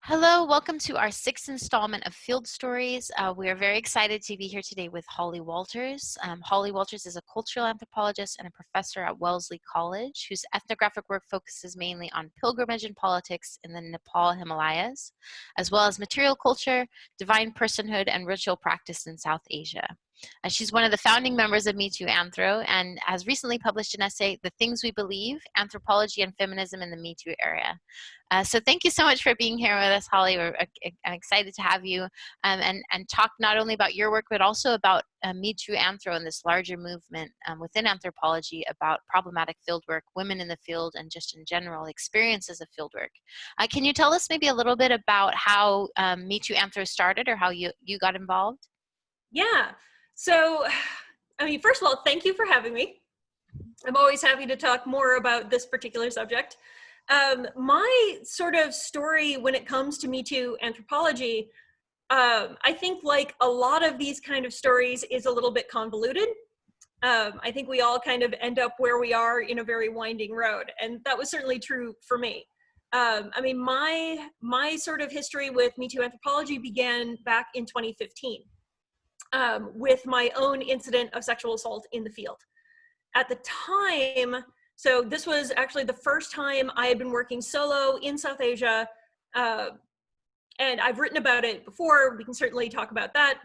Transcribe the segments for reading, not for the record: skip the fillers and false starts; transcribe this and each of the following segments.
Hello, welcome to our sixth installment of Field Stories. We are very excited to be here today with Holly Walters. Holly Walters is a cultural anthropologist and a professor at Wellesley College, whose ethnographic work focuses mainly on pilgrimage and politics in the Nepal Himalayas, as well as material culture, divine personhood, and ritual practice in South Asia. She's one of the founding members of Me Too Anthro and has recently published an essay, The Things We Believe, Anthropology and Feminism in the Me Too Era. So thank you so much for being here with us, Holly. I'm excited to have you and talk not only about your work, but also about Me Too Anthro and this larger movement within anthropology about problematic fieldwork, women in the field, and just in general experiences of fieldwork. Can you tell us maybe a little bit about how Me Too Anthro started or how you got involved? Yeah. So, first of all, thank you for having me. I'm always happy to talk more about this particular subject. My sort of story when it comes to Me Too anthropology, I think like a lot of these kind of stories is a little bit convoluted. I think we all kind of end up where we are in a very winding road, and that was certainly true for me. My sort of history with Me Too anthropology began back in 2015 with my own incident of sexual assault in the field. At the time, so this was actually the first time I had been working solo in South Asia, and I've written about it before. We can certainly talk about that.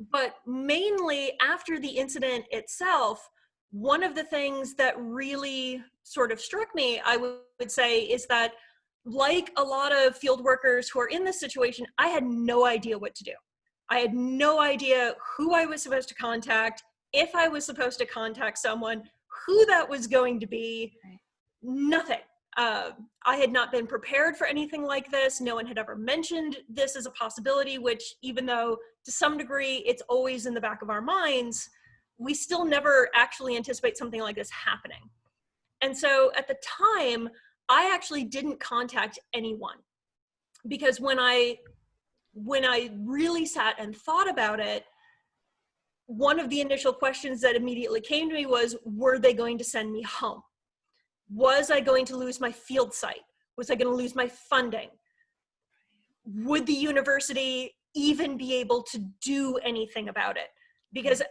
But mainly after the incident itself, one of the things that really sort of struck me, I would say, is that like a lot of field workers who are in this situation, I had no idea what to do. I had no idea who I was supposed to contact, if I was supposed to contact someone, who that was going to be, nothing. I had not been prepared for anything like this. No one had ever mentioned this as a possibility, which even though to some degree it's always in the back of our minds, we still never actually anticipate something like this happening. And so at the time, I actually didn't contact anyone because when I really sat and thought about it, one of the initial questions that immediately came to me was, were they going to send me home? Was I going to lose my field site? Was I going to lose my funding? Would the university even be able to do anything about it? Because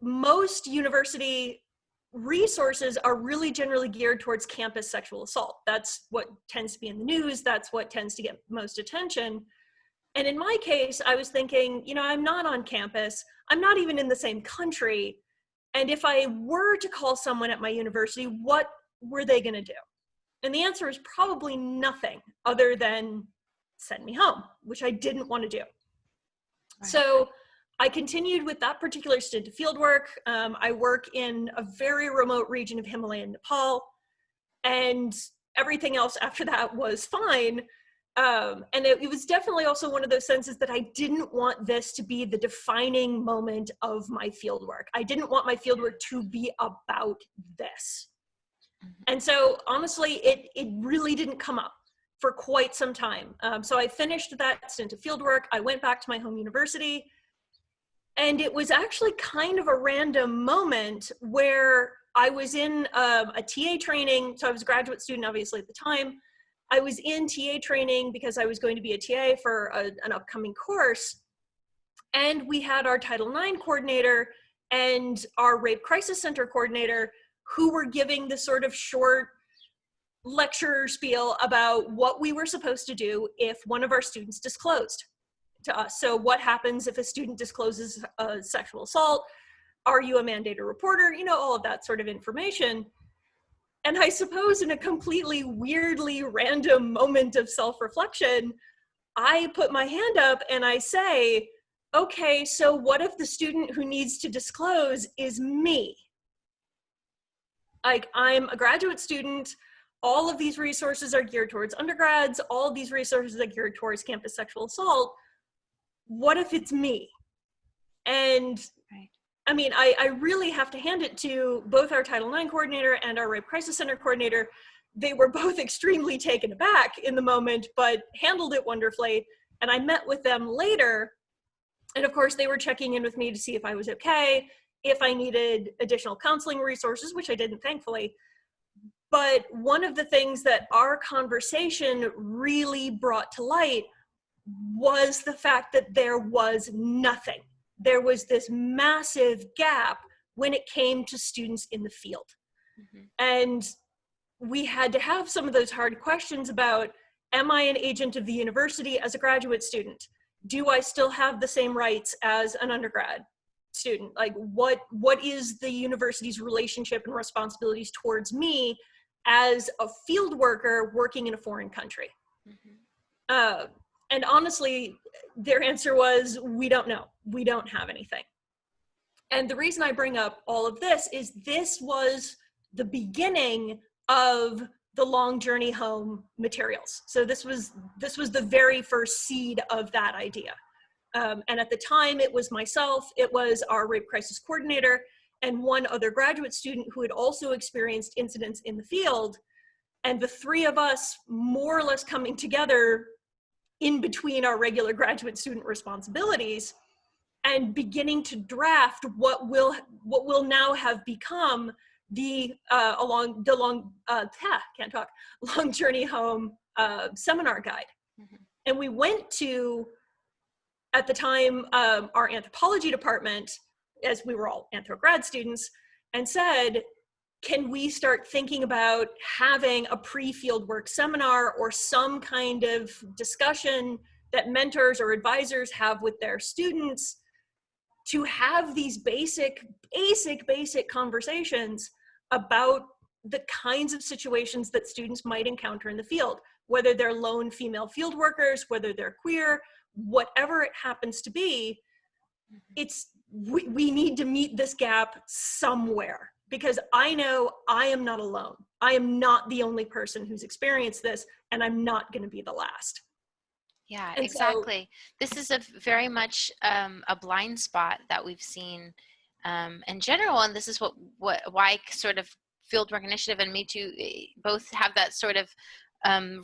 most university resources are really generally geared towards campus sexual assault. That's what tends to be in the news. That's what tends to get most attention. And in my case, I was thinking, I'm not on campus. I'm not even in the same country. And if I were to call someone at my university, what were they going to do? And the answer is probably nothing other than send me home, which I didn't want to do. Right. So I continued with that particular stint of fieldwork. I work in a very remote region of Himalayan Nepal, and everything else after that was fine. And it was definitely also one of those senses that I didn't want this to be the defining moment of my fieldwork. I didn't want my fieldwork to be about this. And so honestly, it really didn't come up for quite some time. So I finished that stint of fieldwork. I went back to my home university, and it was actually kind of a random moment where I was in a TA training. So I was a graduate student, obviously, at the time. I was in TA training because I was going to be a TA for an upcoming course. And we had our Title IX coordinator and our Rape Crisis Center coordinator who were giving this sort of short lecture spiel about what we were supposed to do if one of our students disclosed to us. So what happens if a student discloses a sexual assault? Are you a mandated reporter? All of that sort of information. And I suppose in a completely weirdly random moment of self-reflection, I put my hand up and I say, okay, so what if the student who needs to disclose is me? Like, I'm a graduate student. All of these resources are geared towards undergrads. All of these resources are geared towards campus sexual assault. What if it's me? And I really have to hand it to both our Title IX coordinator and our Rape Crisis Center coordinator. They were both extremely taken aback in the moment, but handled it wonderfully. And I met with them later. And of course, they were checking in with me to see if I was okay, if I needed additional counseling resources, which I didn't, thankfully. But one of the things that our conversation really brought to light was the fact that there was nothing. There was this massive gap when it came to students in the field. Mm-hmm. And we had to have some of those hard questions about, am I an agent of the university as a graduate student? Do I still have the same rights as an undergrad student? Like, what is the university's relationship and responsibilities towards me as a field worker working in a foreign country? Mm-hmm. And honestly, their answer was, we don't know. We don't have anything. And the reason I bring up all of this is this was the beginning of the long journey home materials. So this was the very first seed of that idea. And at the time, it was myself, it was our rape crisis coordinator, and one other graduate student who had also experienced incidents in the field. And the three of us more or less coming together in between our regular graduate student responsibilities and beginning to draft what will now have become the long journey home seminar guide. Mm-hmm. And we went to, at the time, our anthropology department, as we were all anthro grad students, and said, can we start thinking about having a pre-field work seminar or some kind of discussion that mentors or advisors have with their students to have these basic conversations about the kinds of situations that students might encounter in the field, whether they're lone female field workers, whether they're queer, whatever it happens to be. We need to meet this gap somewhere, because I know I am not alone. I am not the only person who's experienced this, and I'm not going to be the last. Yeah, And exactly. This is a very much a blind spot that we've seen in general, and this is why sort of Fieldwork Initiative and Me Too both have that sort of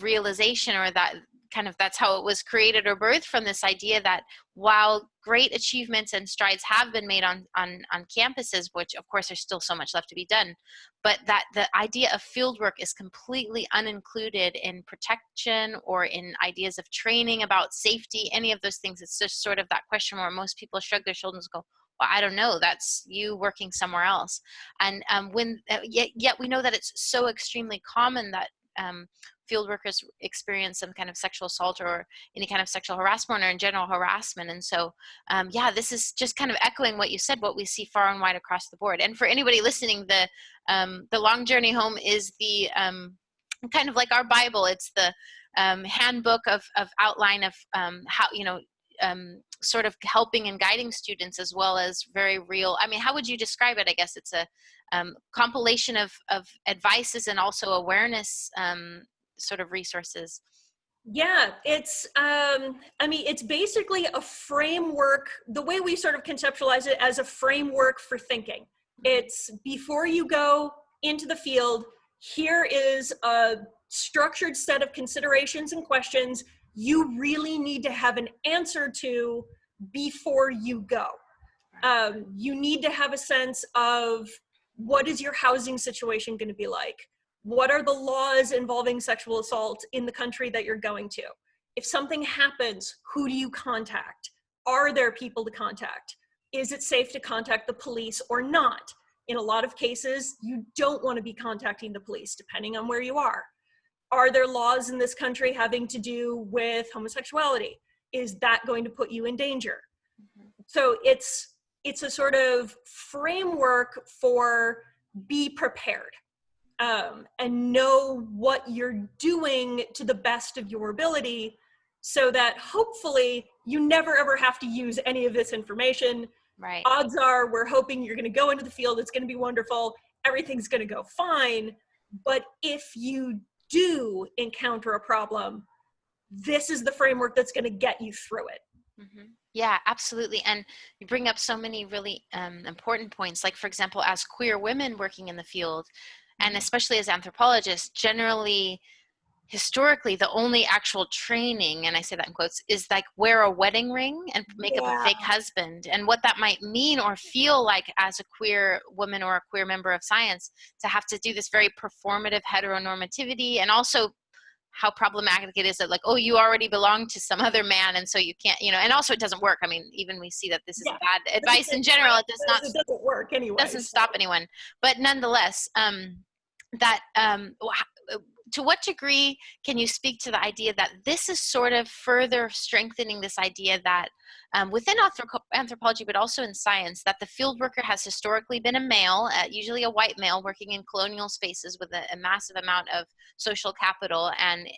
realization, or that kind of, that's how it was created or birthed, from this idea that while great achievements and strides have been made on campuses, which of course there's still so much left to be done, but that the idea of fieldwork is completely unincluded in protection or in ideas of training about safety, any of those things. It's just sort of that question where most people shrug their shoulders and go, well, I don't know, that's you working somewhere else. And yet we know that it's so extremely common that field workers experience some kind of sexual assault or any kind of sexual harassment, or in general harassment. And so, yeah, this is just kind of echoing what you said, what we see far and wide across the board. And for anybody listening, the Long Journey Home is the kind of like our Bible. It's the handbook of outline of how, sort of helping and guiding students, as well as very real. I mean, how would you describe it? I guess it's a compilation of advices and also awareness sort of resources. Yeah, it's it's basically a framework. The way we sort of conceptualize it as a framework for thinking. It's, before you go into the field, here is a structured set of considerations and questions you really need to have an answer to before you go. You need to have a sense of, what is your housing situation going to be like? What are the laws involving sexual assault in the country that you're going to? If something happens, who do you contact? Are there people to contact? Is it safe to contact the police or not? In a lot of cases, you don't want to be contacting the police, depending on where you are. Are there laws in this country having to do with homosexuality? Is that going to put you in danger? Mm-hmm. So it's a sort of framework for, be prepared. And know what you're doing to the best of your ability, so that hopefully you never ever have to use any of this information. Right. Odds are we're hoping you're going to go into the field, it's going to be wonderful, everything's going to go fine. But if you do encounter a problem, this is the framework that's going to get you through it. Mm-hmm. Yeah, absolutely. And you bring up so many really important points. Like, for example, as queer women working in the field, and especially as anthropologists, generally historically the only actual training, and I say that in quotes, is like wear a wedding ring and make up a Yeah. fake husband, and what that might mean or feel like as a queer woman or a queer member of science, to have to do this very performative heteronormativity, and also how problematic it is that, like, oh, you already belong to some other man, and so you can't, you know, and also it doesn't work. I mean, even we see that this is Yeah. bad advice in general. It It doesn't work anyway. doesn't So. stop anyone, but nonetheless, that to what degree can you speak to the idea that this is sort of further strengthening this idea that within anthropology, but also in science, that the field worker has historically been a male, usually a white male, working in colonial spaces with a massive amount of social capital, and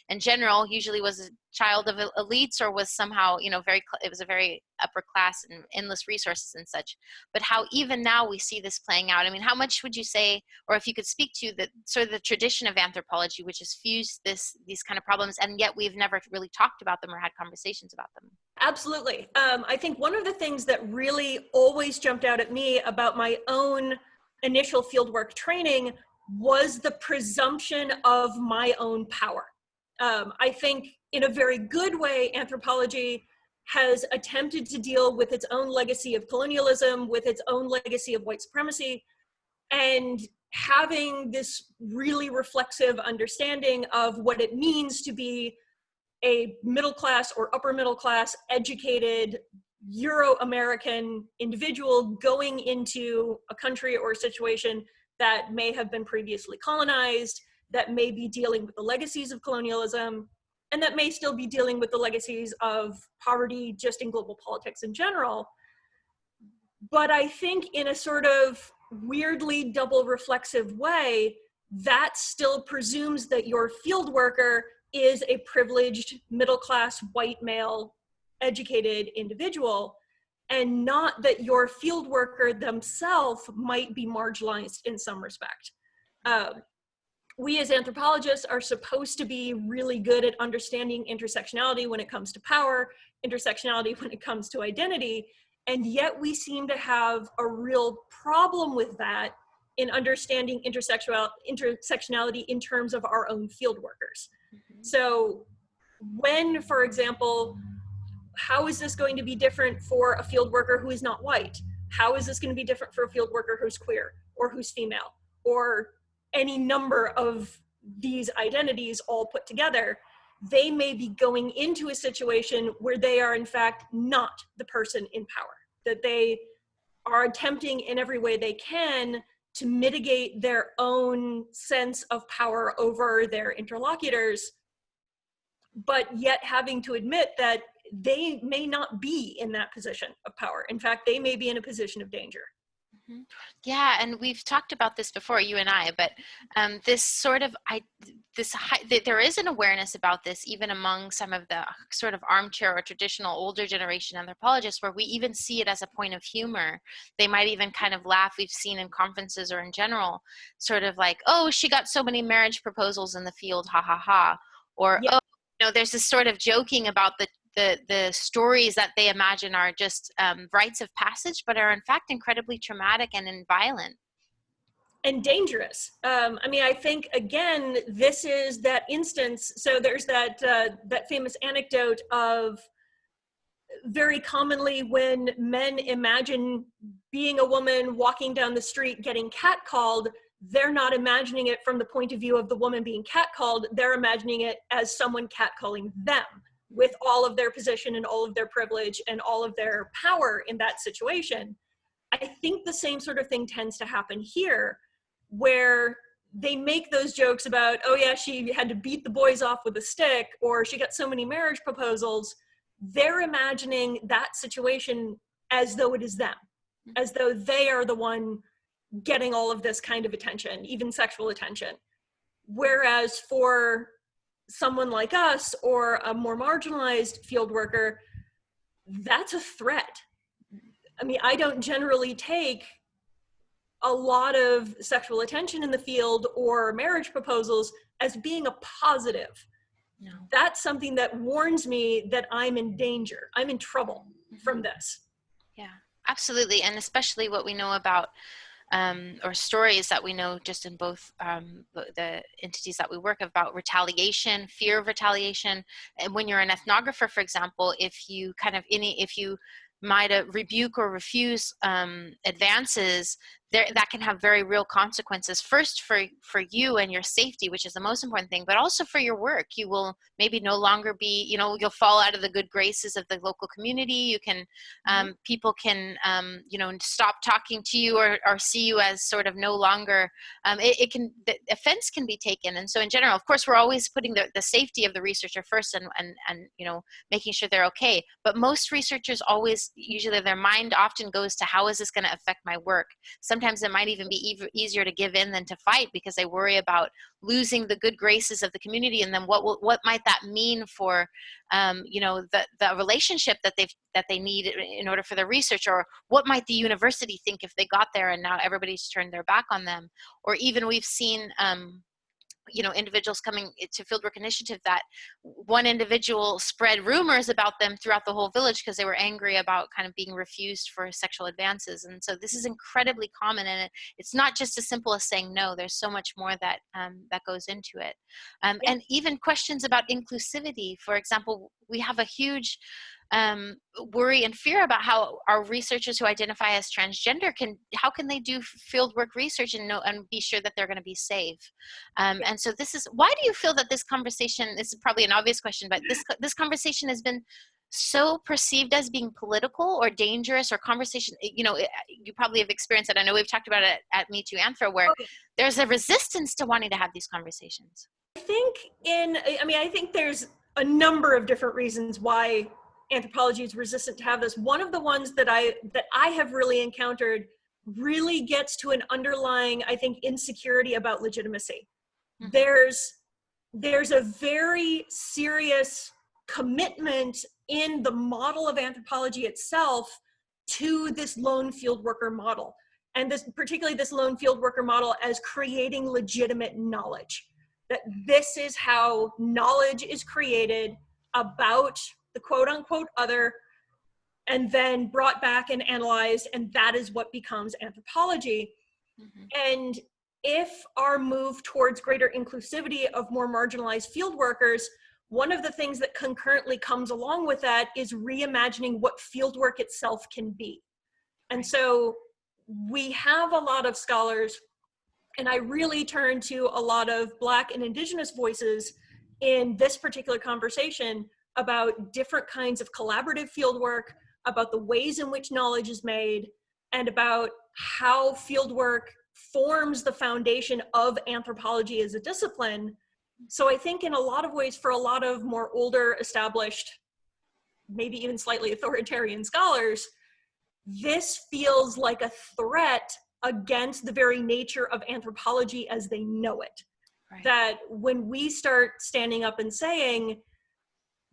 in general, usually was a child of elites, or was somehow, you know, it was a very upper class and endless resources and such. But how even now we see this playing out. I mean, how much would you say, or if you could speak to the sort of the tradition of anthropology, which has fused these kind of problems, and yet we've never really talked about them or had conversations about them? Absolutely. I think one of the things that really always jumped out at me about my own initial fieldwork training was the presumption of my own power. I think in a very good way, anthropology has attempted to deal with its own legacy of colonialism, with its own legacy of white supremacy, and having this really reflexive understanding of what it means to be a middle class or upper middle class, educated, Euro-American individual going into a country or a situation that may have been previously colonized, that may be dealing with the legacies of colonialism, and that may still be dealing with the legacies of poverty just in global politics in general. But I think in a sort of weirdly double reflexive way, that still presumes that your field worker is a privileged middle class white male educated individual, and not that your field worker themselves might be marginalized in some respect. We as anthropologists are supposed to be really good at understanding intersectionality when it comes to power, intersectionality when it comes to identity, and yet we seem to have a real problem with that in understanding intersectionality in terms of our own field workers. So when, for example, how is this going to be different for a field worker who is not white? How is this going to be different for a field worker who's queer or who's female or any number of these identities all put together? They may be going into a situation where they are in fact not the person in power, that they are attempting in every way they can to mitigate their own sense of power over their interlocutors, but yet having to admit that they may not be in that position of power. In fact, they may be in a position of danger. Yeah, and we've talked about this before, you and I, but this sort of, there is an awareness about this even among some of the sort of armchair or traditional older generation anthropologists, where we even see it as a point of humor. They might even kind of laugh. We've seen in conferences or in general, sort of like, oh, she got so many marriage proposals in the field, ha ha ha, or Yeah. oh, you know, there's this sort of joking about the stories that they imagine are just rites of passage, but are in fact incredibly traumatic and violent. And dangerous. I mean, I think, again, this is that instance. So there's that famous anecdote of very commonly when men imagine being a woman walking down the street getting catcalled, they're not imagining it from the point of view of the woman being catcalled. They're imagining it as someone catcalling them, with all of their position and all of their privilege and all of their power in that situation. I think the same sort of thing tends to happen here, where they make those jokes about, oh yeah, she had to beat the boys off with a stick, or she got so many marriage proposals. They're imagining that situation as though it is them, as though they are the one getting all of this kind of attention, even sexual attention. Whereas for someone like us or a more marginalized field worker, that's a threat. I mean, I don't generally take a lot of sexual attention in the field or marriage proposals as being a positive. No. That's something that warns me that I'm in danger. I'm in trouble from this. Yeah, absolutely. And especially what we know about or stories that we know just in both the entities that we work about retaliation, fear of retaliation. And when you're an ethnographer, for example, if you if you might rebuke or refuse advances, that can have very real consequences. First, for you and your safety, which is the most important thing, but also for your work. You will maybe no longer be, you'll fall out of the good graces of the local community. You can, people can, stop talking to you or see you as sort of no longer. The offense can be taken. And so, in general, of course, we're always putting the safety of the researcher first, and making sure they're okay. But most researchers usually their mind often goes to, how is this going to affect my work? Sometimes it might even be easier to give in than to fight, because they worry about losing the good graces of the community, and then what might that mean for the relationship that they need in order for the research, or what might the university think if they got there and now everybody's turned their back on them. Or even we've seen individuals coming to Fieldwork Initiative, that one individual spread rumors about them throughout the whole village because they were angry about kind of being refused for sexual advances. And so this is incredibly common, and it's not just as simple as saying no. There's so much more that that goes into it. And even questions about inclusivity. For example, we have a huge worry and fear about how our researchers who identify as transgender how can they do fieldwork research and be sure that they're going to be safe. And so why do you feel that this conversation, this is probably an obvious question, but this conversation has been so perceived as being political or dangerous, or conversation, you probably have experienced it. I know we've talked about it at Me Too Anthro, where there's a resistance to wanting to have these conversations. I think there's a number of different reasons why anthropology is resistant to have this. One of the ones that I have really encountered really gets to an underlying, I think, insecurity about legitimacy. Mm-hmm. There's a very serious commitment in the model of anthropology itself to this lone field worker model, and particularly this lone field worker model as creating legitimate knowledge. That this is how knowledge is created about the quote unquote other, and then brought back and analyzed, and that is what becomes anthropology. Mm-hmm. And if our move towards greater inclusivity of more marginalized field workers, one of the things that concurrently comes along with that is reimagining what fieldwork itself can be. And so we have a lot of scholars, and I really turn to a lot of Black and Indigenous voices in this particular conversation about different kinds of collaborative fieldwork, about the ways in which knowledge is made, and about how fieldwork forms the foundation of anthropology as a discipline. So I think in a lot of ways, for a lot of more older, established, maybe even slightly authoritarian scholars, this feels like a threat against the very nature of anthropology as they know it. Right. That when we start standing up and saying,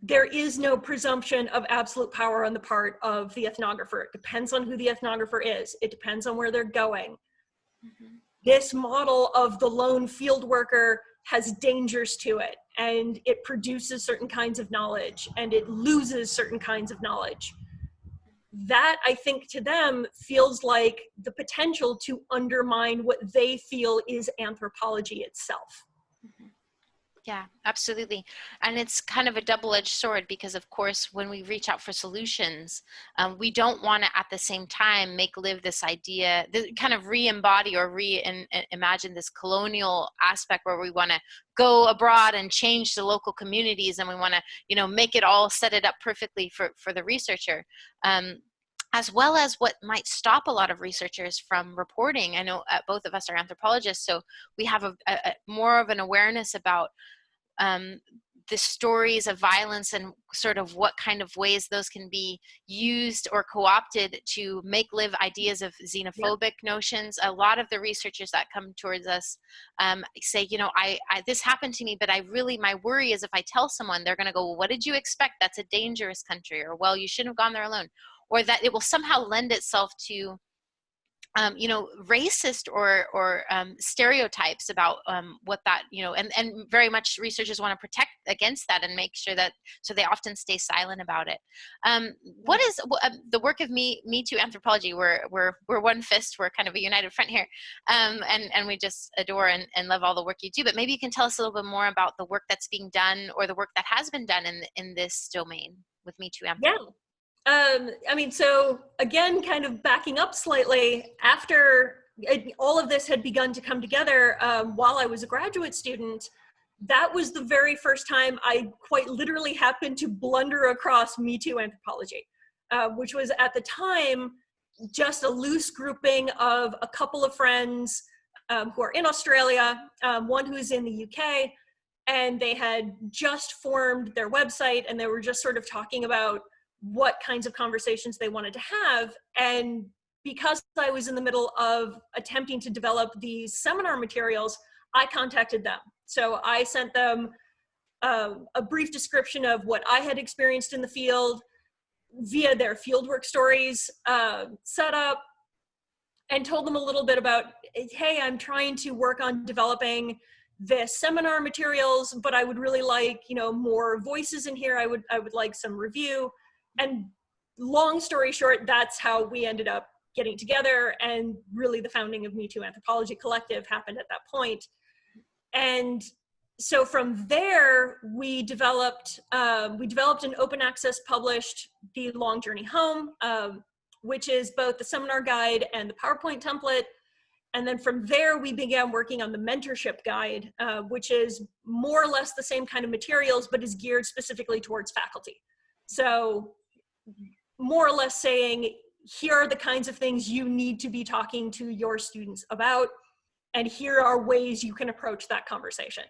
there is no presumption of absolute power on the part of the ethnographer. It depends on who the ethnographer is. It depends on where they're going. Mm-hmm. This model of the lone field worker has dangers to it, and it produces certain kinds of knowledge, and it loses certain kinds of knowledge. That, I think, to them feels like the potential to undermine what they feel is anthropology itself. Mm-hmm. Yeah, absolutely. And it's kind of a double-edged sword, because of course, when we reach out for solutions, we don't want to at the same time make live this idea, kind of re-embody or reimagine this colonial aspect where we want to go abroad and change the local communities, and we want to, make it all, set it up perfectly for the researcher. As well as what might stop a lot of researchers from reporting. I know both of us are anthropologists, so we have a more of an awareness about the stories of violence and sort of what kind of ways those can be used or co-opted to make live ideas of xenophobic notions. A lot of the researchers that come towards us say, I this happened to me, but my worry is if I tell someone, they're going to go, well, what did you expect? That's a dangerous country, or, well, you shouldn't have gone there alone. Or that it will somehow lend itself to you know, racist or stereotypes about what that, you know, and very much researchers want to protect against that and make sure that, so they often stay silent about it. What is the work of Me Too Anthropology? We're one fist. We're kind of a united front here, and we just adore and love all the work you do. But maybe you can tell us a little bit more about the work that's being done, or the work that has been done in this domain with Me Too Anthro. Yeah. I mean, so again, kind of backing up slightly, after all of this had begun to come together while I was a graduate student, that was the very first time I quite literally happened to blunder across Me Too Anthropology, which was at the time just a loose grouping of a couple of friends who are in Australia, one who's in the UK, and they had just formed their website, and they were just sort of talking about what kinds of conversations they wanted to have. And because I was in the middle of attempting to develop these seminar materials, I contacted them. So I sent them a brief description of what I had experienced in the field via their fieldwork stories set up, and told them a little bit about, hey, I'm trying to work on developing this seminar materials, but I would really like, you know, more voices in here. I would like some review. And long story short, that's how we ended up getting together, and really the founding of Me Too Anthropology Collective happened at that point. And so from there, we developed an open access published The Long Journey Home, which is both the seminar guide and the PowerPoint template. And then from there, we began working on the mentorship guide, which is more or less the same kind of materials, but is geared specifically towards faculty. So more or less saying, here are the kinds of things you need to be talking to your students about, and here are ways you can approach that conversation.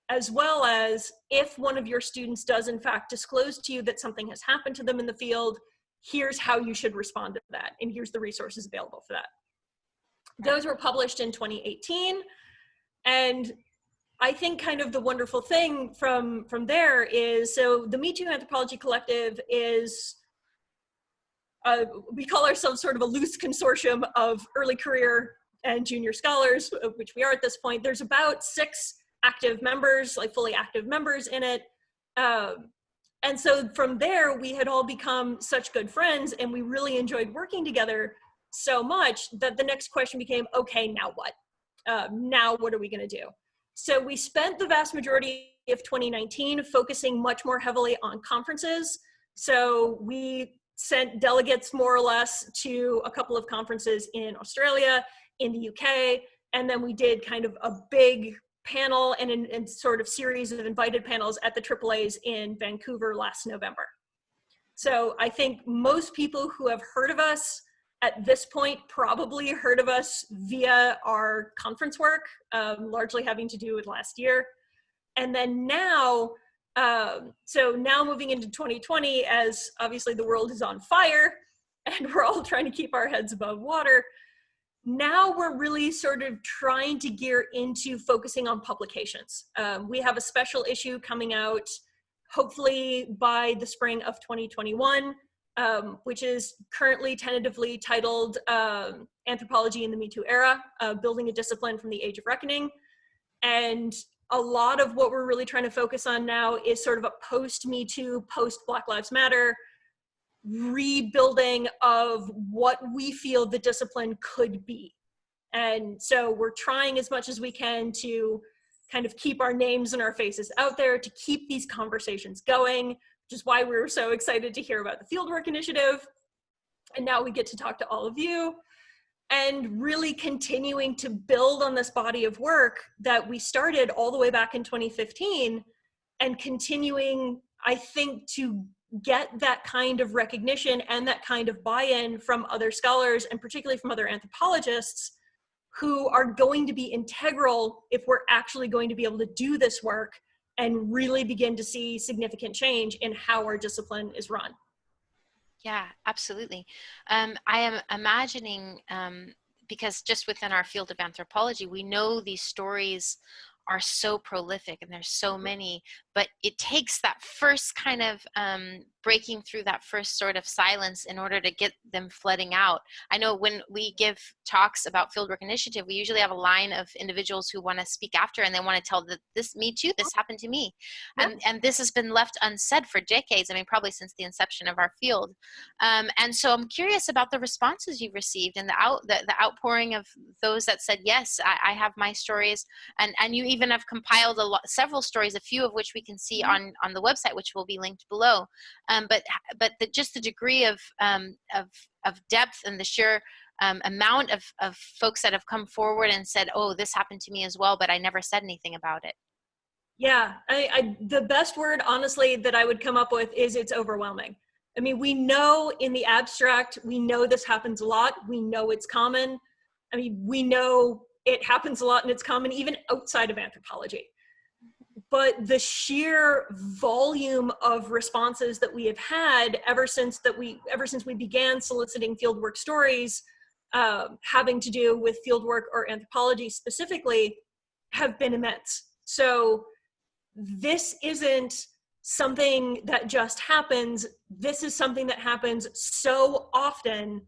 As well as, if one of your students does in fact disclose to you that something has happened to them in the field, here's how you should respond to that, and here's the resources available for that. Those were published in 2018, and I think kind of the wonderful thing from there is, so the Me Too Anthropology Collective is, we call ourselves sort of a loose consortium of early career and junior scholars, which we are at this point. There's about 6 active members, like fully active members in it. And so from there, we had all become such good friends, and we really enjoyed working together so much that the next question became, okay, now what? Now what are we gonna do? So we spent the vast majority of 2019 focusing much more heavily on conferences. So we sent delegates more or less to a couple of conferences in Australia, in the UK, and then we did kind of a big panel and sort of series of invited panels at the AAAs in Vancouver last November. So I think most people who have heard of us at this point probably heard of us via our conference work, largely having to do with last year. And then now, so now moving into 2020, as obviously the world is on fire and we're all trying to keep our heads above water, now we're really sort of trying to gear into focusing on publications. We have a special issue coming out hopefully by the spring of 2021, which is currently tentatively titled Anthropology in the Me Too Era, Building a Discipline from the Age of Reckoning. And a lot of what we're really trying to focus on now is sort of a post-Me Too, post-Black Lives Matter rebuilding of what we feel the discipline could be. And so we're trying as much as we can to kind of keep our names and our faces out there, to keep these conversations going, which is why we were so excited to hear about the Fieldwork Initiative. And now we get to talk to all of you, and really continuing to build on this body of work that we started all the way back in 2015, and continuing, I think, to get that kind of recognition and that kind of buy-in from other scholars, and particularly from other anthropologists, who are going to be integral if we're actually going to be able to do this work and really begin to see significant change in how our discipline is run. Yeah, absolutely. I am imagining, because just within our field of anthropology, we know these stories are so prolific and there's so many, but it takes that first kind of breaking through that first sort of silence in order to get them flooding out. I know when we give talks about Fieldwork Initiative, we usually have a line of individuals who want to speak after, and they want to tell this, me too, this happened to me. Yep. And this has been left unsaid for decades. I mean, probably since the inception of our field. And so I'm curious about the responses you've received and the outpouring of those that said, yes, I have my stories. And you even have compiled several stories, a few of which we can see on the website, which will be linked below. But just the degree of depth and the sheer amount of folks that have come forward and said, oh, this happened to me as well, but I never said anything about it. Yeah, the best word, honestly, that I would come up with is it's overwhelming. I mean, we know in the abstract, we know this happens a lot. We know it's common. I mean, we know it happens a lot and it's common even outside of anthropology. But the sheer volume of responses that we have had ever since we began soliciting fieldwork stories, having to do with fieldwork or anthropology specifically, have been immense. So this isn't something that just happens. This is something that happens so often.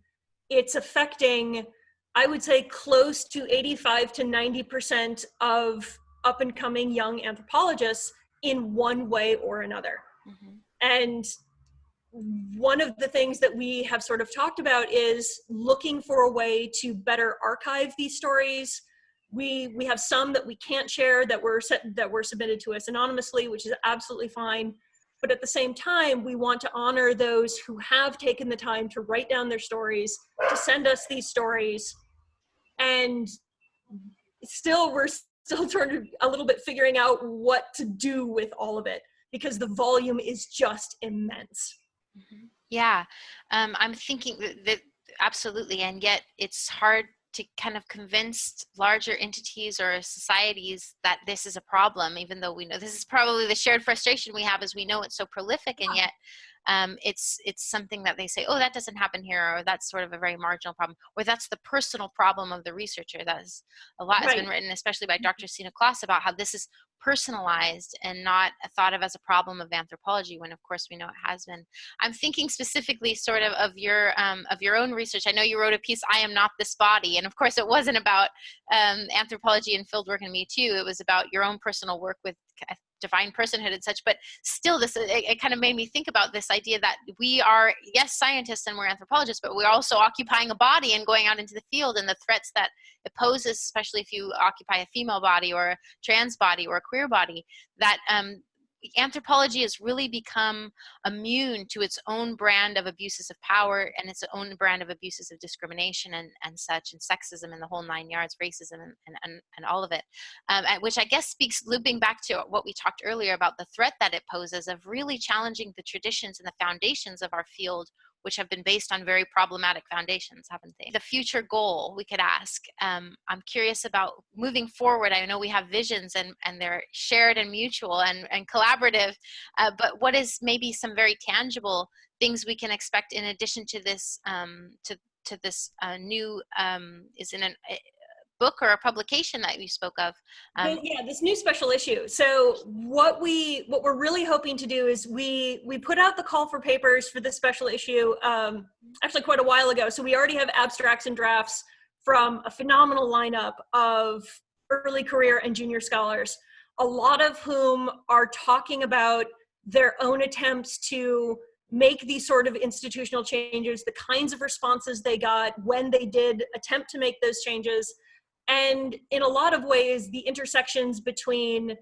It's affecting, I would say, close to 85 to 90% of up and coming young anthropologists in one way or another. Mm-hmm. And one of the things that we have sort of talked about is looking for a way to better archive these stories. We have some that we can't share that were submitted to us anonymously, which is absolutely fine. But at the same time, we want to honor those who have taken the time to write down their stories, to send us these stories. And we're still trying to a little bit figuring out what to do with all of it, because the volume is just immense. Mm-hmm. Yeah, I'm thinking that absolutely, and yet it's hard to kind of convince larger entities or societies that this is a problem, even though we know this is probably the shared frustration we have, is we know it's so prolific, and yet it's something that they say, oh, that doesn't happen here, or that's sort of a very marginal problem, or that's the personal problem of the researcher. That's a lot has been written, especially by Dr. Sina Kloss, about how this is personalized and not thought of as a problem of anthropology, when of course we know it has been. I'm thinking specifically sort of your own research. I know you wrote a piece, I Am Not This Body, and of course it wasn't about anthropology and fieldwork and Me Too. It was about your own personal work with divine personhood and such. But still, it kind of made me think about this idea that we are, yes, scientists and we're anthropologists, but we're also occupying a body and going out into the field, and the threats that it poses, especially if you occupy a female body or a trans body or a queer body, that anthropology has really become immune to its own brand of abuses of power and its own brand of abuses of discrimination and such, and sexism and the whole 9 yards, racism and all of it, which I guess speaks, looping back to what we talked earlier about the threat that it poses of really challenging the traditions and the foundations of our field, which have been based on very problematic foundations, haven't they? The future goal, we could ask. I'm curious about moving forward. I know we have visions and they're shared and mutual and collaborative, but what is maybe some very tangible things we can expect in addition to this, to this new, is in a book or a publication that you spoke of? Yeah, this new special issue. So what we're really hoping to do is we put out the call for papers for this special issue actually quite a while ago. So we already have abstracts and drafts from a phenomenal lineup of early career and junior scholars, a lot of whom are talking about their own attempts to make these sort of institutional changes, the kinds of responses they got when they did attempt to make those changes. And in a lot of ways, the intersections between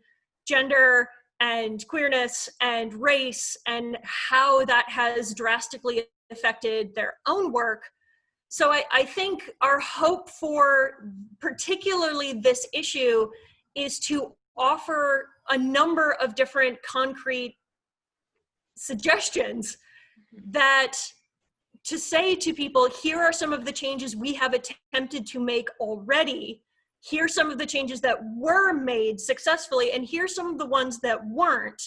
gender and queerness and race and how that has drastically affected their own work. So I think our hope for particularly this issue is to offer a number of different concrete suggestions that to say to people, here are some of the changes we have attempted to make already. Here's some of the changes that were made successfully, and here's some of the ones that weren't.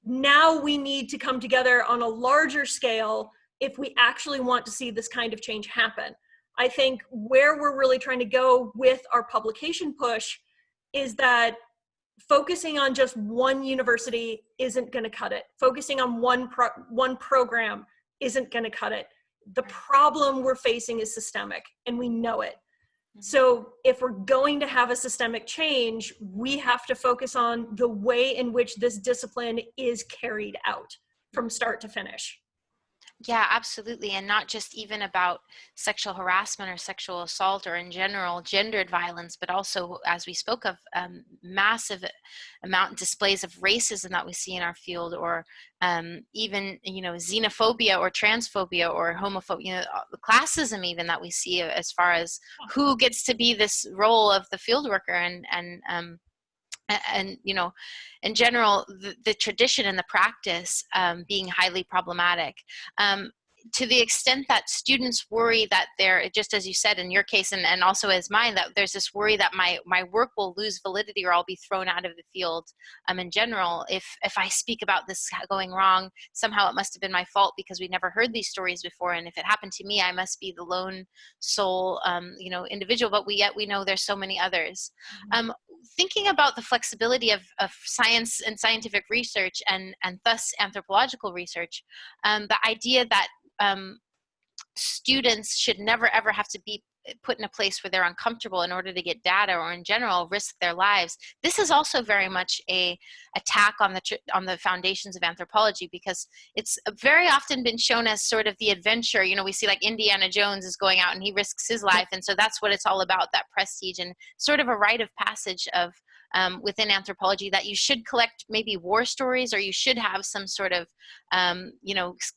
Now we need to come together on a larger scale if we actually want to see this kind of change happen. I think where we're really trying to go with our publication push is that focusing on just one university isn't going to cut it. Focusing on one program isn't going to cut it. The problem we're facing is systemic, and we know it. So if we're going to have a systemic change, we have to focus on the way in which this discipline is carried out from start to finish. Yeah, absolutely. And not just even about sexual harassment or sexual assault or in general gendered violence, but also, as we spoke of, massive amount displays of racism that we see in our field, or even, xenophobia or transphobia or homophobia, classism even that we see as far as who gets to be this role of the field worker, and in general, the tradition and the practice being highly problematic, to the extent that students worry that they're, just as you said in your case and also as mine, that there's this worry that my work will lose validity or I'll be thrown out of the field. In general, if I speak about this going wrong, somehow it must have been my fault because we never heard these stories before, and if it happened to me, I must be the lone sole individual, but yet we know there's so many others. Thinking about the flexibility of science and scientific research and thus anthropological research, the idea that students should never ever have to be put in a place where they're uncomfortable in order to get data, or in general risk their lives. This is also very much a attack on the foundations of anthropology, because it's very often been shown as sort of the adventure. We see like Indiana Jones is going out and he risks his life, and so that's what it's all about, that prestige and sort of a rite of passage of within anthropology, that you should collect maybe war stories, or you should have some sort of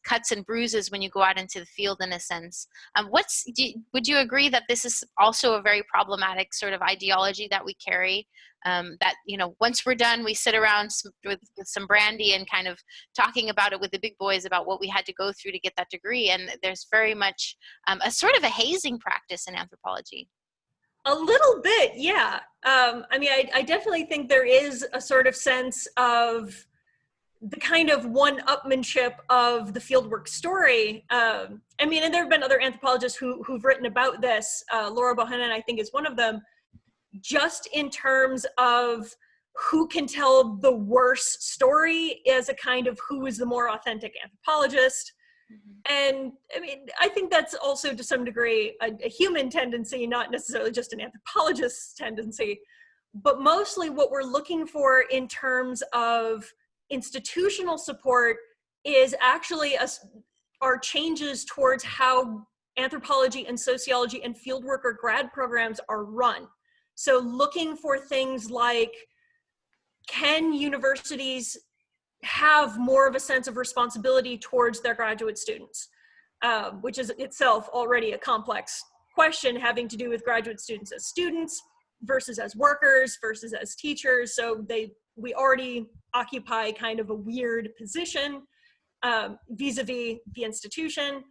cuts and bruises when you go out into the field, in a sense. Would you agree that this is also a very problematic sort of ideology that we carry, that once we're done, we sit around with some brandy and kind of talking about it with the big boys about what we had to go through to get that degree, and there's very much a sort of a hazing practice in anthropology? A little bit, yeah. I definitely think there is a sort of sense of the kind of one-upmanship of the fieldwork story. And there have been other anthropologists who've written about this. Laura Bohannon, I think, is one of them, just in terms of who can tell the worst story as a kind of who is the more authentic anthropologist. And I think that's also to some degree a human tendency, not necessarily just an anthropologist's tendency, but mostly what we're looking for in terms of institutional support is actually our changes towards how anthropology and sociology and fieldworker grad programs are run. So looking for things like, can universities have more of a sense of responsibility towards their graduate students, which is itself already a complex question, having to do with graduate students as students versus as workers versus as teachers. So we already occupy kind of a weird position vis-a-vis the institution.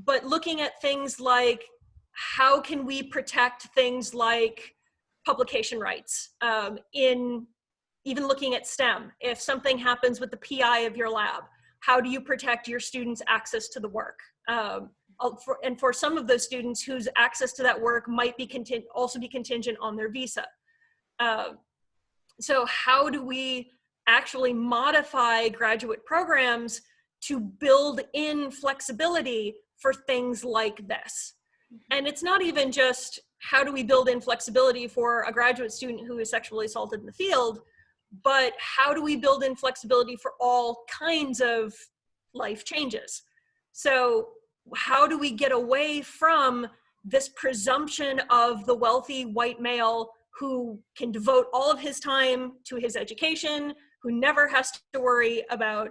But looking at things like, how can we protect things like publication rights, in even looking at STEM, if something happens with the PI of your lab, how do you protect your students' access to the work? And for some of those students whose access to that work might be also be contingent on their visa. So how do we actually modify graduate programs to build in flexibility for things like this? And it's not even just how do we build in flexibility for a graduate student who is sexually assaulted in the field, but how do we build in flexibility for all kinds of life changes? So how do we get away from this presumption of the wealthy white male who can devote all of his time to his education, who never has to worry about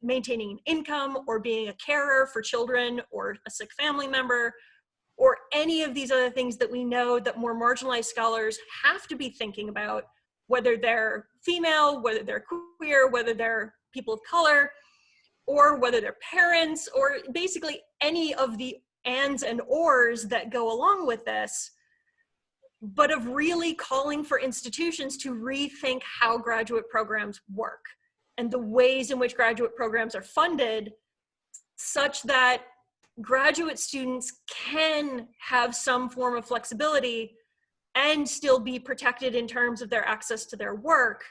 maintaining an income or being a carer for children or a sick family member, or any of these other things that we know that more marginalized scholars have to be thinking about, whether they're female, whether they're queer, whether they're people of color, or whether they're parents, or basically any of the ands and ors that go along with this, but of really calling for institutions to rethink how graduate programs work and the ways in which graduate programs are funded, such that graduate students can have some form of flexibility and still be protected in terms of their access to their work,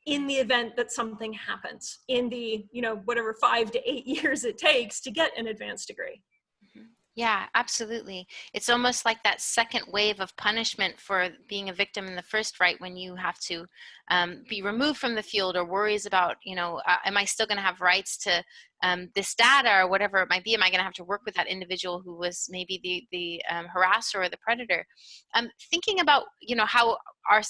in the event that something happens in the, whatever 5 to 8 years it takes to get an advanced degree. Yeah, absolutely. It's almost like that second wave of punishment for being a victim in the first, right? When you have to be removed from the field, or worries about, am I still going to have rights to this data or whatever it might be? Am I going to have to work with that individual who was maybe the harasser or the predator? Thinking about, how our,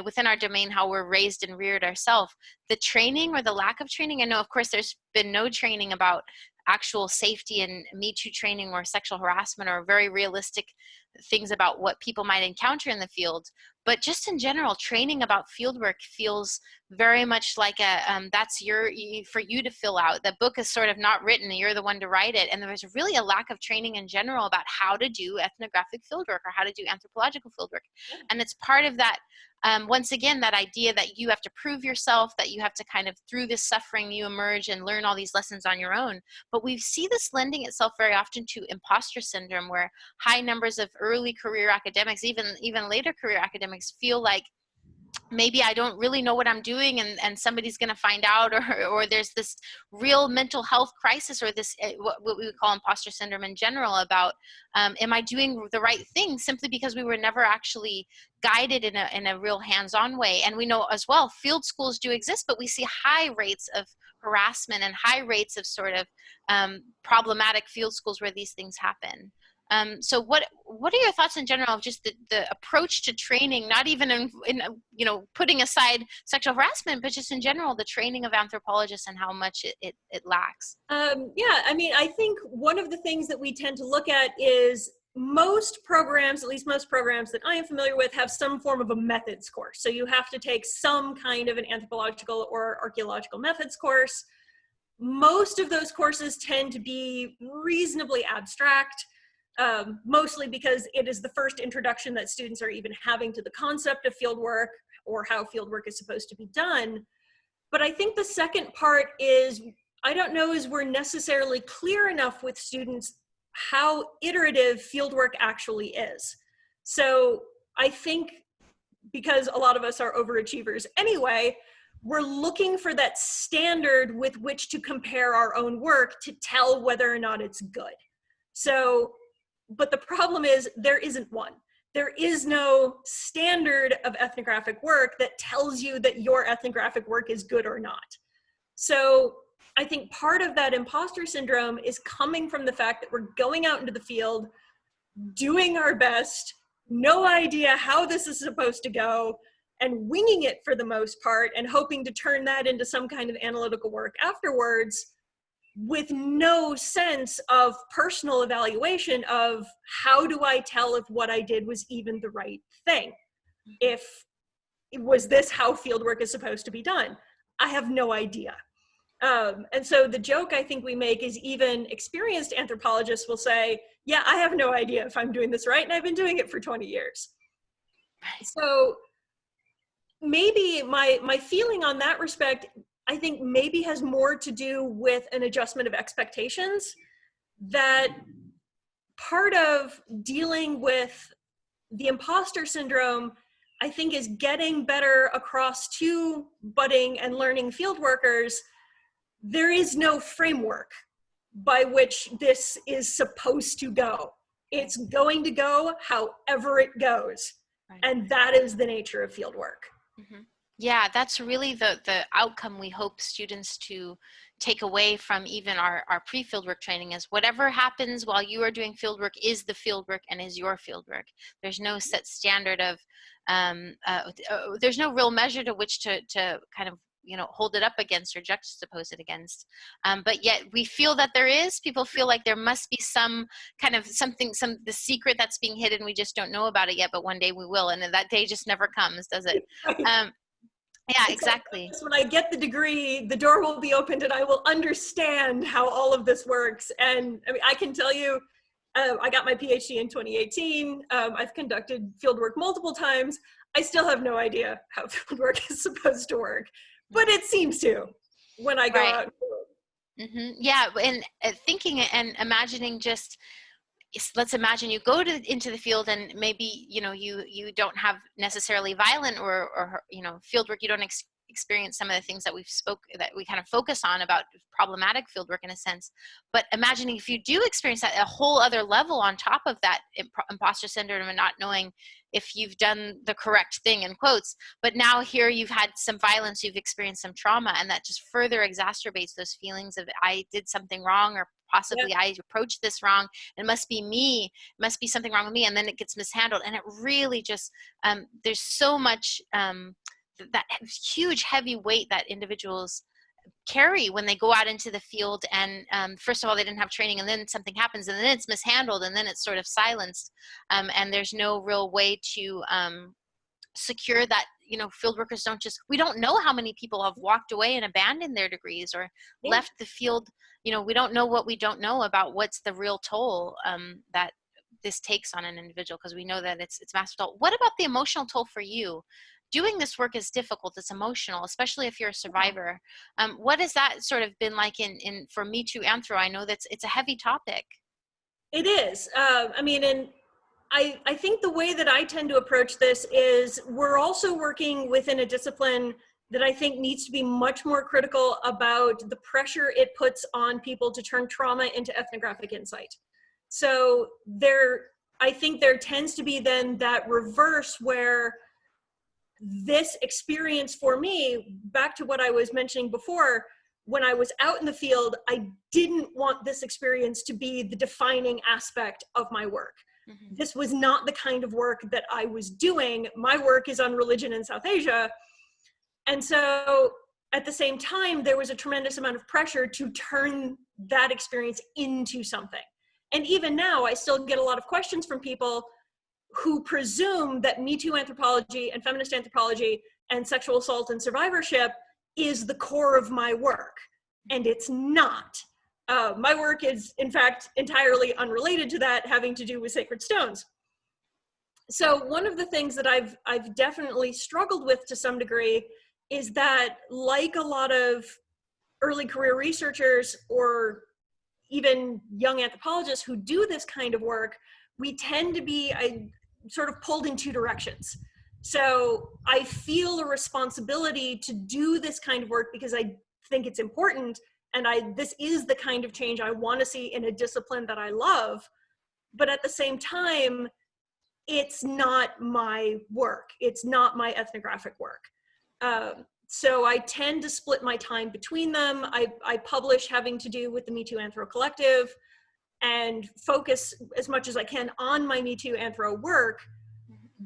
within our domain, how we're raised and reared ourselves, the training or the lack of training. I know, of course, there's been no training about actual safety and Me Too training or sexual harassment, or very realistic things about what people might encounter in the field. But just in general, training about fieldwork feels very much like that's for you to fill out. The book is sort of not written, you're the one to write it. And there's really a lack of training in general about how to do ethnographic fieldwork or how to do anthropological fieldwork. And it's part of that, once again, that idea that you have to prove yourself, that you have to kind of, through this suffering, you emerge and learn all these lessons on your own. But we see this lending itself very often to imposter syndrome, where high numbers of early career academics, even later career academics, feel like maybe I don't really know what I'm doing, and somebody's going to find out, or there's this real mental health crisis, or this what we would call imposter syndrome in general, about am I doing the right thing, simply because we were never actually guided in a real hands-on way. And we know as well, field schools do exist, but we see high rates of harassment and high rates of sort of problematic field schools where these things happen. So what are your thoughts in general of just the approach to training, not even in putting aside sexual harassment, but just in general, the training of anthropologists and how much it lacks? Yeah, I mean, I think one of the things that we tend to look at is most programs, at least most programs that I am familiar with, have some form of a methods course. So you have to take some kind of an anthropological or archaeological methods course. Most of those courses tend to be reasonably abstract. Mostly because it is the first introduction that students are even having to the concept of fieldwork or how fieldwork is supposed to be done. But I think the second part is, I don't know as we're necessarily clear enough with students how iterative fieldwork actually is. So I think, because a lot of us are overachievers anyway, we're looking for that standard with which to compare our own work to tell whether or not it's good. So, but the problem is there isn't one. There is no standard of ethnographic work that tells you that your ethnographic work is good or not. So I think part of that imposter syndrome is coming from the fact that we're going out into the field, doing our best, no idea how this is supposed to go, and winging it for the most part, and hoping to turn that into some kind of analytical work afterwards, with no sense of personal evaluation of how do I tell if what I did was even the right thing? Was this how fieldwork is supposed to be done? I have no idea. And so the joke I think we make is, even experienced anthropologists will say, yeah, I have no idea if I'm doing this right, and I've been doing it for 20 years. So maybe my feeling on that respect, I think maybe has more to do with an adjustment of expectations, that part of dealing with the imposter syndrome, I think, is getting better across to budding and learning field workers. There is no framework by which this is supposed to go. It's going to go however it goes. Right. And that is the nature of field work. Mm-hmm. Yeah, that's really the outcome we hope students to take away from even our pre-fieldwork training, is whatever happens while you are doing fieldwork is the fieldwork and is your fieldwork. There's no set standard of, there's no real measure to which to kind of, hold it up against or juxtapose it against. But yet we feel that there is, people feel like there must be some kind of the secret that's being hidden. We just don't know about it yet, but one day we will. And that day just never comes, does it? Yeah, exactly. When I get the degree, the door will be opened and I will understand how all of this works. And I mean, I can tell you, I got my PhD in 2018. I've conducted fieldwork multiple times. I still have no idea how fieldwork is supposed to work, but it seems to when I go out. Mm-hmm. Yeah, and thinking and imagining, just let's imagine you go into the field, and maybe you don't have necessarily violent or fieldwork. You don't experience some of the things that that we kind of focus on about problematic fieldwork in a sense. But imagining if you do experience that a whole other level on top of that imposter syndrome and not knowing if you've done the correct thing in quotes, but now here you've had some violence, you've experienced some trauma, and that just further exacerbates those feelings of I did something wrong, or possibly I approached this wrong. It must be me. It must be something wrong with me. And then it gets mishandled. And it really just, there's so much, that huge heavy weight that individuals carry when they go out into the field. And first of all, they didn't have training, and then something happens, and then it's mishandled, and then it's sort of silenced. And there's no real way to secure that, you know, field workers don't just, we don't know how many people have walked away and abandoned their degrees or left the field. You know, we don't know what we don't know about what's the real toll that this takes on an individual, because we know that it's massive toll. What about the emotional toll for you? Doing this work is difficult, it's emotional, especially if you're a survivor. What has that sort of been like in for Me Too Anthro? I know that's, it's a heavy topic. It is. I mean, and I think the way that I tend to approach this is we're also working within a discipline that I think needs to be much more critical about the pressure it puts on people to turn trauma into ethnographic insight. So I think there tends to be then that reverse where this experience for me, back to what I was mentioning before, when I was out in the field, I didn't want this experience to be the defining aspect of my work. Mm-hmm. This was not the kind of work that I was doing. My work is on religion in South Asia. And so at the same time, there was a tremendous amount of pressure to turn that experience into something. And even now, I still get a lot of questions from people who presume that Me Too anthropology and feminist anthropology and sexual assault and survivorship is the core of my work. And it's not. My work is, in fact, entirely unrelated to that, having to do with sacred stones. So one of the things that I've definitely struggled with to some degree is that, like a lot of early career researchers or even young anthropologists who do this kind of work, we tend to be sort of pulled in two directions. So I feel a responsibility to do this kind of work because I think it's important, and this is the kind of change I want to see in a discipline that I love. But at the same time, it's not my work. It's not my ethnographic work. So I tend to split my time between them. I publish having to do with the Me Too Anthro collective and focus as much as I can on my Me Too Anthro work,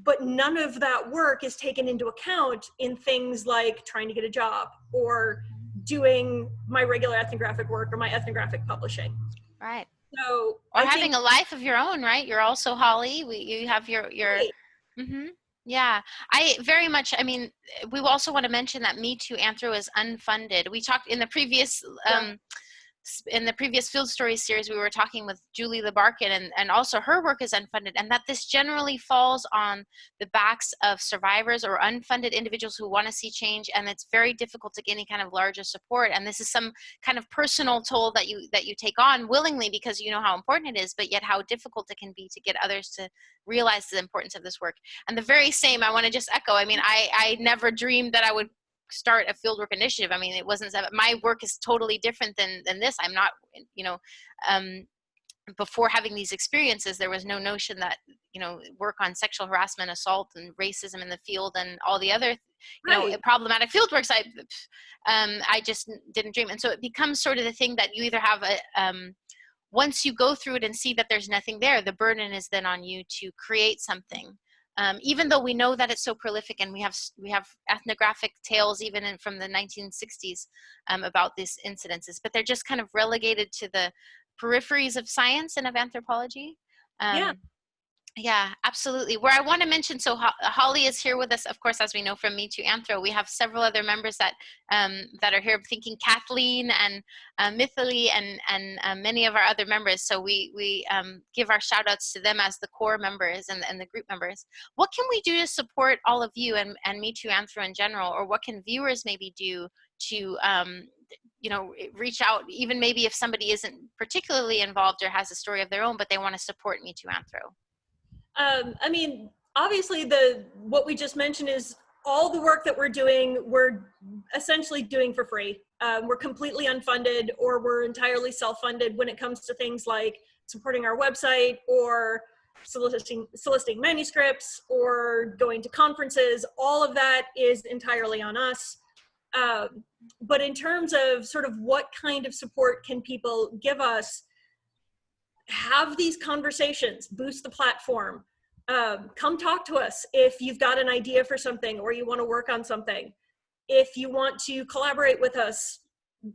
but none of that work is taken into account in things like trying to get a job or doing my regular ethnographic work or my ethnographic publishing. Right. So or having a life of your own, right? You're also Holly. You have your right. Mm-hmm. Yeah, I very much, I mean, we also want to mention that Me Too Anthro is unfunded. We talked in the previous Field Stories series, we were talking with Julie LeBarkin, and also her work is unfunded, and that this generally falls on the backs of survivors or unfunded individuals who want to see change, and it's very difficult to get any kind of larger support. And this is some kind of personal toll that you take on willingly because you know how important it is, but yet how difficult it can be to get others to realize the importance of this work. And the very same, I want to just echo, I mean, I never dreamed that I would start a Fieldwork Initiative. I mean, it wasn't, my work is totally different than this. I'm not, you know, before having these experiences, there was no notion that, you know, work on sexual harassment, assault, and racism in the field and all the other, you know, problematic fieldworks, I just didn't dream. And so it becomes sort of the thing that you either have once you go through it and see that there's nothing there, the burden is then on you to create something. Even though we know that it's so prolific, and we have ethnographic tales even from the 1960s about these incidences, but they're just kind of relegated to the peripheries of science and of anthropology. Yeah, absolutely. Where I want to mention, so Holly is here with us, of course, as we know from Me Too Anthro. We have several other members that are here, thinking Kathleen and Mithili and many of our other members. So we give our shout outs to them as the core members and the group members. What can we do to support all of you and Me Too Anthro in general, or what can viewers maybe do to you know, reach out, even maybe if somebody isn't particularly involved or has a story of their own, but they want to support Me Too Anthro? I mean, obviously what we just mentioned is all the work that we're doing, we're essentially doing for free. We're completely unfunded, or we're entirely self-funded when it comes to things like supporting our website, or soliciting manuscripts, or going to conferences. All of that is entirely on us. But in terms of sort of what kind of support can people give us, have these conversations, boost the platform. Come talk to us if you've got an idea for something or you want to work on something. If you want to collaborate with us,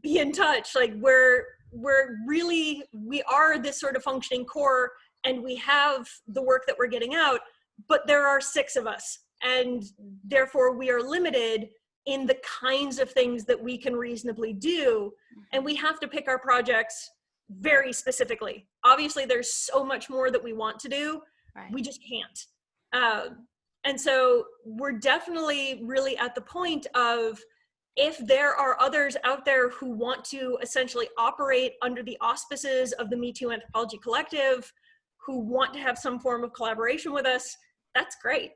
be in touch. Like we are this sort of functioning core, and we have the work that we're getting out, but there are 6 of us, and therefore we are limited in the kinds of things that we can reasonably do, and we have to pick our projects very specifically. Obviously, there's so much more that we want to do. Right. We just can't. And so we're definitely really at the point of, if there are others out there who want to essentially operate under the auspices of the Me Too Anthropology Collective, who want to have some form of collaboration with us, that's great.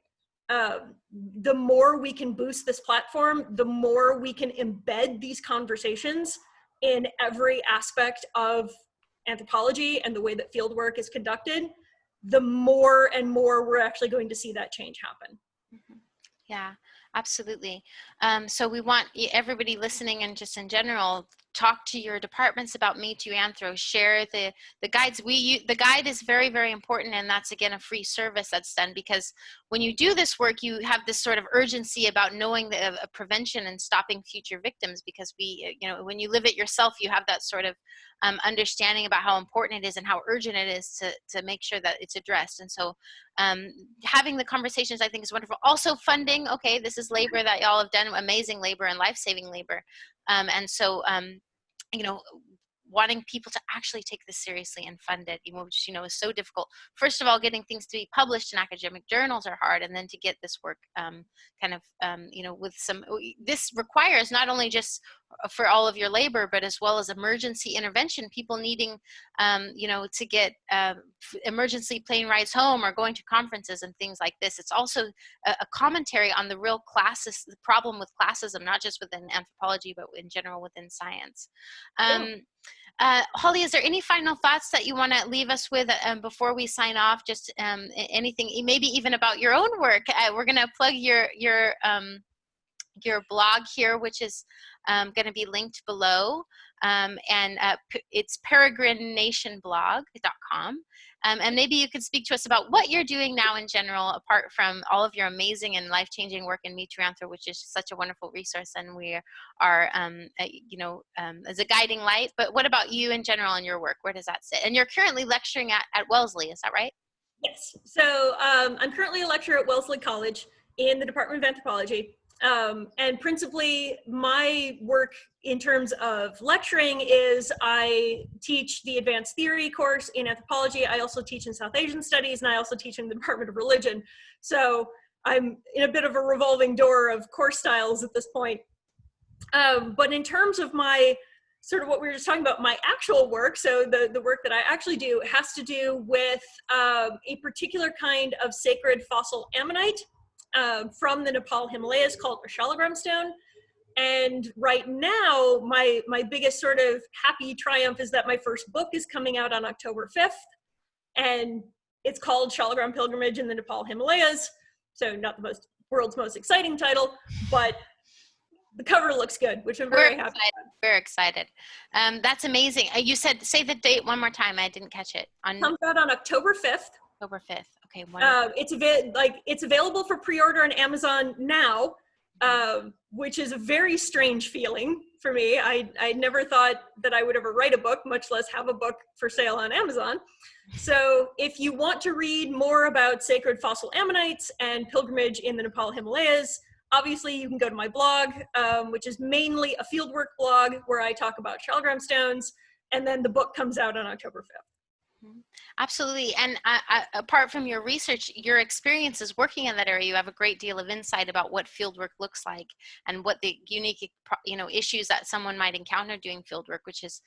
The more we can boost this platform, the more we can embed these conversations in every aspect of anthropology and the way that field work is conducted, the more and more we're actually going to see that change happen. Mm-hmm. Yeah, absolutely. So we want everybody listening, and just in general, talk to your departments about Me Too Anthro, share the guides. The guide is very, very important, and that's, again, a free service that's done, because when you do this work, you have this sort of urgency about knowing the prevention and stopping future victims, because when you live it yourself, you have that sort of understanding about how important it is and how urgent it is to make sure that it's addressed. And so having the conversations, I think, is wonderful. Also funding, okay, this is labor that y'all have done, amazing labor and life-saving labor. And so, wanting people to actually take this seriously and fund it, which, is so difficult. First of all, getting things to be published in academic journals are hard, and then to get this work this requires not only just for all of your labor, but as well as emergency intervention, people needing, to get emergency plane rides home or going to conferences and things like this. It's also a commentary on the real the problem with classism, not just within anthropology, but in general within science. Holly, is there any final thoughts that you want to leave us with before we sign off? Just anything, maybe even about your own work. We're going to plug your blog here, which is going to be linked below, and it's peregrinationblog.com. And maybe you could speak to us about what you're doing now in general, apart from all of your amazing and life-changing work in Me Too Anthro, which is such a wonderful resource, and we are, as a guiding light. But what about you in general and your work? Where does that sit? And you're currently lecturing at Wellesley, is that right? Yes. So I'm currently a lecturer at Wellesley College in the Department of Anthropology. And principally, my work in terms of lecturing is I teach the advanced theory course in anthropology. I also teach in South Asian studies, and I also teach in the Department of Religion. So I'm in a bit of a revolving door of course styles at this point. But in terms of my sort of what we were just talking about, my actual work, so the work that I actually do has to do with a particular kind of sacred fossil ammonite from the Nepal Himalayas called a shalogram stone. And right now, my biggest sort of happy triumph is that my first book is coming out on October 5th, and it's called Shalogram Pilgrimage in the Nepal Himalayas. So not the world's most exciting title, but the cover looks good, which I'm very happy about. We're excited. That's amazing. You said, say the date one more time. I didn't catch it. Comes out on October 5th. October 5th. Okay, wonderful. It's available for pre-order on Amazon now, which is a very strange feeling for me. I never thought that I would ever write a book, much less have a book for sale on Amazon. So if you want to read more about sacred fossil ammonites and pilgrimage in the Nepal Himalayas, obviously you can go to my blog, which is mainly a fieldwork blog where I talk about shalogram stones, and then the book comes out on October 5th. Absolutely. And apart from your research, your experiences working in that area, you have a great deal of insight about what fieldwork looks like and what the unique, issues that someone might encounter doing fieldwork, which is,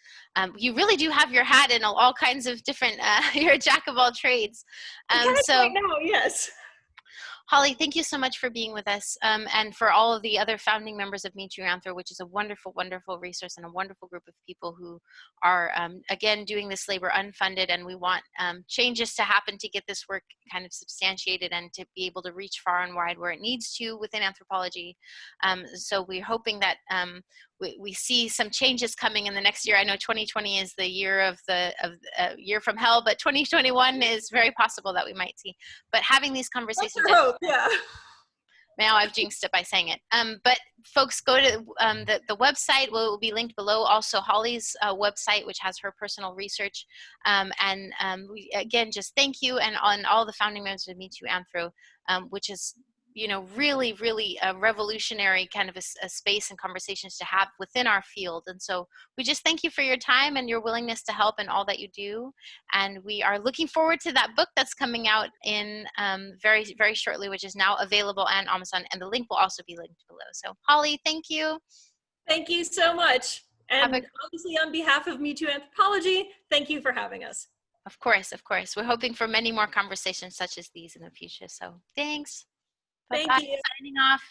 you really do have your hat in all kinds of different, you're a jack of all trades. Right now, yes. Holly, thank you so much for being with us, and for all of the other founding members of Me Too Anthro, which is a wonderful, wonderful resource and a wonderful group of people who are, again, doing this labor unfunded, and we want changes to happen to get this work kind of substantiated and to be able to reach far and wide where it needs to within anthropology. So we're hoping that we see some changes coming in the next year. I know 2020 is the year of the year from hell, but 2021 is very possible that we might see. But having these That's conversations, our hope, yeah. now I've jinxed it by saying it. But folks, go to the website. Will be linked below. Also, Holly's website, which has her personal research. We, again, just thank you, and on all the founding members of Me Too Anthro, which is, you know, really, really a revolutionary kind of a space and conversations to have within our field. And so we just thank you for your time and your willingness to help and all that you do. And we are looking forward to that book that's coming out in very, very shortly, which is now available on Amazon, and the link will also be linked below. So Holly, thank you. Thank you so much. And Have obviously on behalf of Me Too Anthropology, thank you for having us. Of course, of course. We're hoping for many more conversations such as these in the future. So thanks. Thank Bye-bye. you. Signing off.